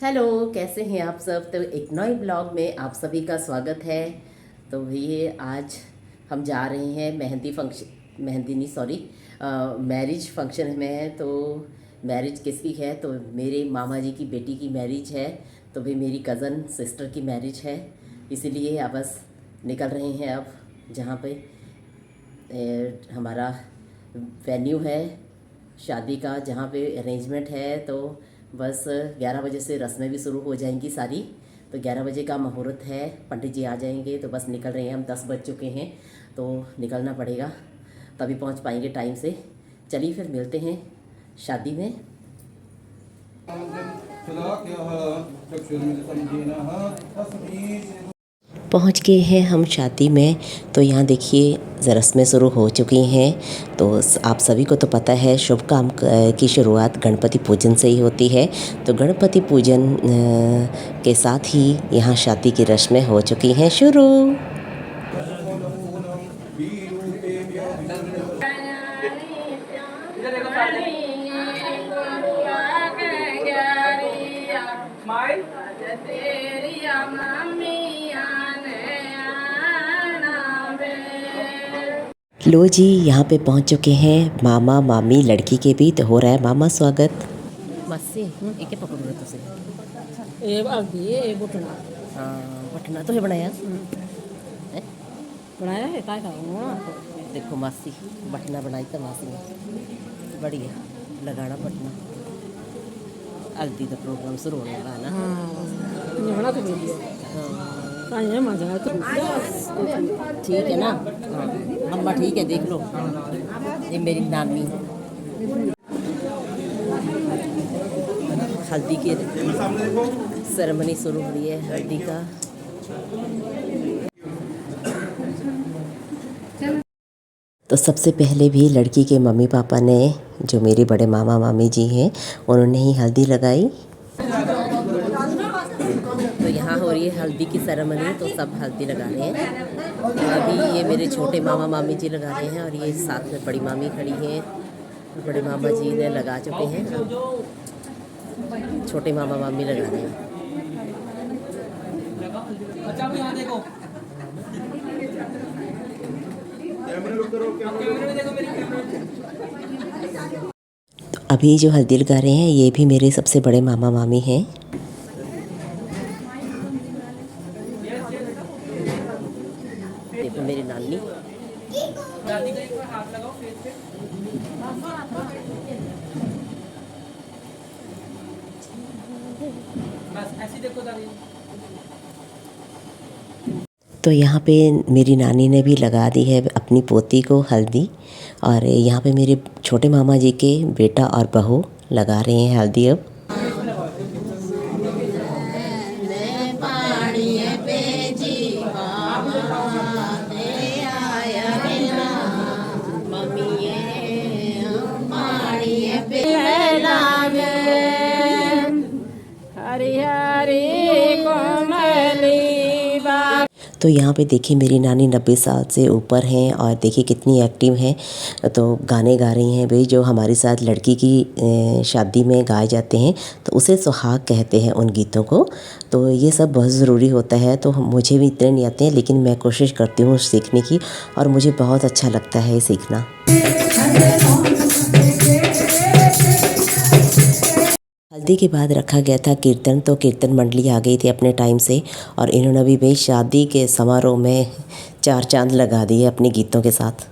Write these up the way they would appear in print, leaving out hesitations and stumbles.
Hello, कैसे हैं आप सब। तो एक नए ब्लॉग में आप सभी का स्वागत है। तो ये आज हम जा रहे हैं मेहंदी नहीं सॉरी मैरिज फंक्शन में। तो मैरिज किसकी है? तो मेरे मामा जी की बेटी की मैरिज है। तो भाई मेरी कज़न सिस्टर की मैरिज है, इसीलिए अब बस निकल रहे हैं अब जहाँ पे हमारा वेन्यू है शादी का, जहाँ पे अरेंजमेंट है। तो बस 11 बजे से रस्में भी शुरू हो जाएंगी सारी। तो 11 बजे का मुहूर्त है, पंडित जी आ जाएंगे। तो बस निकल रहे हैं हम, 10 बज चुके हैं तो निकलना पड़ेगा, तभी पहुंच पाएंगे टाइम से। चलिए फिर मिलते हैं शादी में। पहुंच गए हैं हम शादी में। तो यहाँ देखिए रस्में शुरू हो चुकी हैं। तो आप सभी को तो पता है शुभ काम की शुरुआत गणपति पूजन से ही होती है। तो गणपति पूजन के साथ ही यहाँ शादी की रस्में हो चुकी हैं शुरू। लो जी, यहाँ पे पहुँच चुके हैं मामा मामी लड़की के भी। तो हो रहा है मामा स्वागत। मस्सी एक पकड़ रहे तुसे बटना तो है बनाया है काय देखो मासी बटना बनाई था मासी ने, बढ़िया लगाना बटना। हल्दी का प्रोग्राम शुरू होने वाला है ना। ठीक है ना। अम्मा ठीक है, देख लो ये मेरी नानी। हल्दी की सेरेमनी शुरू हो रही है, हल्दी का। तो सबसे पहले भी लड़की के मम्मी पापा ने, जो मेरे बड़े मामा मामी जी हैं, उन्होंने ही हल्दी लगाई। तो यहाँ हो रही है हल्दी की सेरेमनी। तो सब हल्दी लगा रहे हैं। अभी ये मेरे छोटे मामा मामी जी लगा रहे हैं और ये साथ में बड़ी मामी खड़ी हैं। बड़े मामा जी ने लगा चुके हैं, छोटे मामा मामी लगा रहे हैं। तो अभी जो हल्दी लगा रहे हैं ये भी मेरे सबसे बड़े मामा मामी हैं। देखो मेरी नानी। तो यहाँ पे मेरी नानी ने भी लगा दी है अपनी पोती को हल्दी। और यहाँ पे मेरे छोटे मामा जी के बेटा और बहू लगा रहे हैं हल्दी अब। तो यहाँ पे देखिए मेरी नानी 90 साल से ऊपर हैं और देखिए कितनी एक्टिव हैं। तो गाने गा रही हैं भाई, जो हमारे साथ लड़की की शादी में गाए जाते हैं तो उसे सुहाग कहते हैं उन गीतों को। तो ये सब बहुत ज़रूरी होता है। तो मुझे भी इतने नहीं आते हैं, लेकिन मैं कोशिश करती हूँ सीखने की, और मुझे बहुत अच्छा लगता है सीखना। हल्दी के बाद रखा गया था कीर्तन। तो कीर्तन मंडली आ गई थी अपने टाइम से, और इन्होंने भी भाई शादी के समारोह में 4 चांद लगा दिए अपने गीतों के साथ।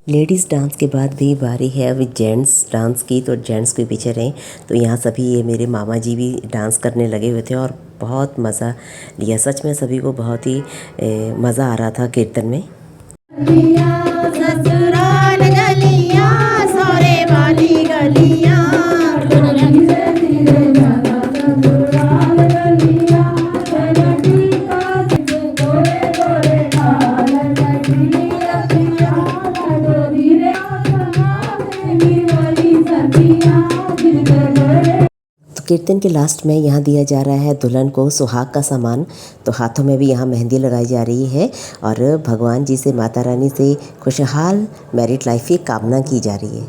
लेडीज़ डांस के बाद भी बारी है अभी जेंट्स डांस की। तो जेंट्स के पीछे रहें। तो यहाँ सभी ये मेरे मामा जी भी डांस करने लगे हुए थे और बहुत मज़ा लिया। सच में सभी को बहुत ही मज़ा आ रहा था कीर्तन में। कीर्तन के लास्ट में यहाँ दिया जा रहा है दुल्हन को सुहाग का सामान। तो हाथों में भी यहाँ मेहंदी लगाई जा रही है और भगवान जी से, माता रानी से खुशहाल मैरिड लाइफ की कामना की जा रही है।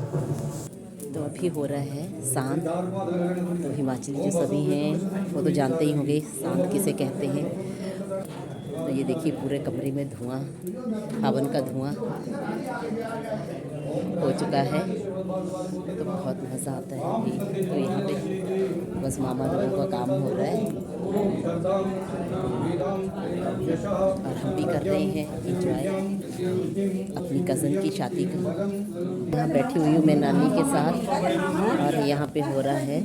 तो अभी हो रहा है सांत। तो हिमाचली जो सभी हैं वो तो जानते ही होंगे सांत किसे कहते हैं। तो ये देखिए पूरे कमरे में धुआं, हवन का धुआं हो चुका है। तो बहुत मज़ा आता है अभी। तो यहाँ पे बस मामा लोगों का काम हो रहा है और हम भी कर रहे हैं एंजॉय अपनी कज़न की शादी का। यहाँ बैठी हुई हूँ मैं नानी के साथ और यहाँ पे हो रहा है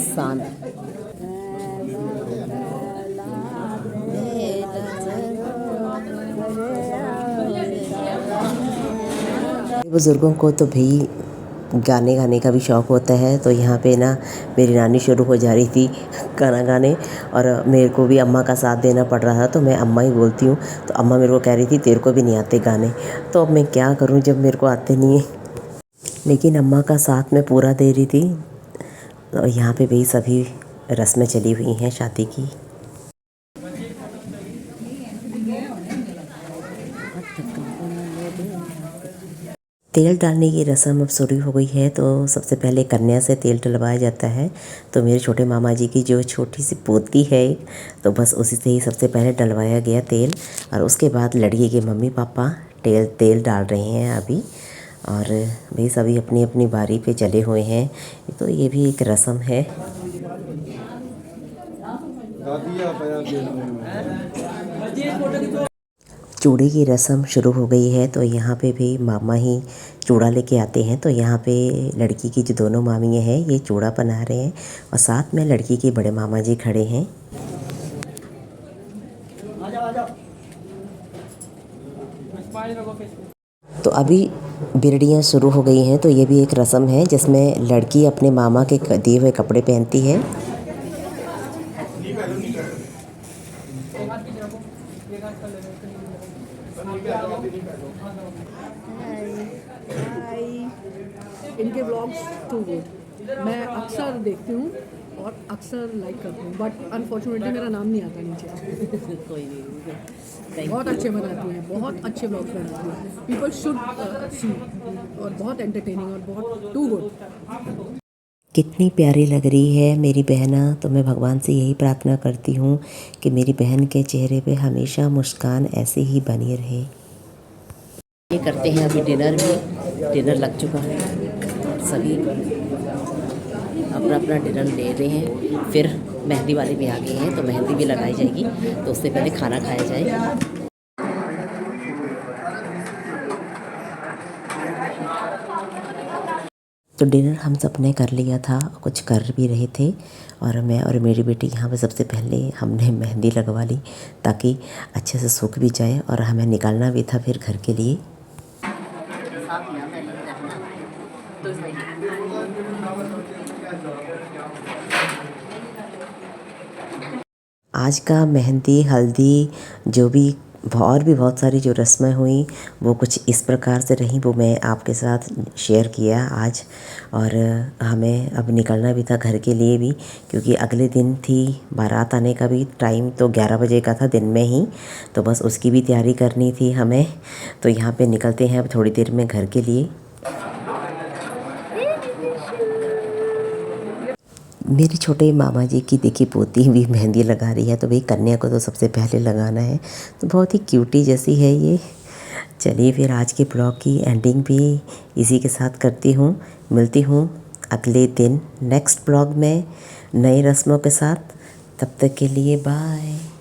सांत। बुज़ुर्गों को तो भाई गाने गाने का भी शौक़ होता है। तो यहाँ पे ना मेरी नानी शुरू हो जा रही थी गाना गाने और मेरे को भी अम्मा का साथ देना पड़ रहा था। तो मैं अम्मा ही बोलती हूँ। तो अम्मा मेरे को कह रही थी तेरे को भी नहीं आते गाने। तो अब मैं क्या करूँ जब मेरे को आते नहीं हैं। लेकिन अम्मा का साथ मैं पूरा दे रही थी। तो यहाँ पे भाई सभी रस्में चली हुई हैं शादी की। तेल डालने की रस्म अब शुरू हो गई है। तो सबसे पहले कन्या से तेल डलवाया जाता है। तो मेरे छोटे मामा जी की जो छोटी सी पोती है तो बस उसी से ही सबसे पहले डलवाया गया तेल। और उसके बाद लड़की के मम्मी पापा तेल डाल रहे हैं अभी। और भाई सभी अपनी अपनी बारी पे चले हुए हैं। तो ये भी एक रस्म है। चूड़े की रस्म शुरू हो गई है। तो यहाँ पे भी मामा ही चूड़ा लेके आते हैं। तो यहाँ पे लड़की की जो दोनों मामियाँ हैं ये चूड़ा बना रहे हैं और साथ में लड़की के बड़े मामा जी खड़े हैं। तो अभी बिरड़ियाँ शुरू हो गई हैं। तो ये भी एक रस्म है जिसमें लड़की अपने मामा के दिए हुए कपड़े पहनती है। इनके व्लॉग्स टू गुड मैं अक्सर देखती हूँ और अक्सर लाइक करती हूँ, बट अनफॉर्चुनेटली मेरा नाम नहीं आता नीचे। कोई नहीं, बहुत अच्छे बनाती हैं, बहुत अच्छे व्लॉग्स बनाती हैं। पीपल शुड सी और बहुत एंटरटेनिंग और बहुत टू गुड। कितनी प्यारी लग रही है मेरी बहना। तो मैं भगवान से यही प्रार्थना करती हूँ कि मेरी बहन के चेहरे पे हमेशा मुस्कान ऐसे ही बनी रहे। ये करते हैं अभी डिनर लग चुका है। सभी अपना अपना डिनर ले रहे हैं। फिर मेहंदी वाले भी आ गए हैं तो मेहंदी भी लगाई जाएगी। तो उससे पहले खाना खाया जाए। तो डिनर हम सब ने कर लिया था, कुछ कर भी रहे थे और मैं और मेरी बेटी यहाँ पे सबसे पहले हमने मेहंदी लगवा ली ताकि अच्छे से सूख भी जाए और हमें निकालना भी था फिर घर के लिए। आज का मेहंदी, हल्दी, जो भी और भी बहुत सारी जो रस्में हुई वो कुछ इस प्रकार से रहीं, वो मैं आपके साथ शेयर किया आज। और हमें अब निकलना भी था घर के लिए भी, क्योंकि अगले दिन थी बारात आने का भी टाइम। तो 11 बजे का था दिन में ही। तो बस उसकी भी तैयारी करनी थी हमें। तो यहाँ पे निकलते हैं अब थोड़ी देर में घर के लिए। मेरे छोटे मामा जी की देखिए पोती भी मेहंदी लगा रही है। तो भाई कन्या को तो सबसे पहले लगाना है। तो बहुत ही क्यूटी जैसी है ये। चलिए फिर आज के ब्लॉग की एंडिंग भी इसी के साथ करती हूँ। मिलती हूँ अगले दिन नेक्स्ट ब्लॉग में नई रस्मों के साथ। तब तक के लिए बाय।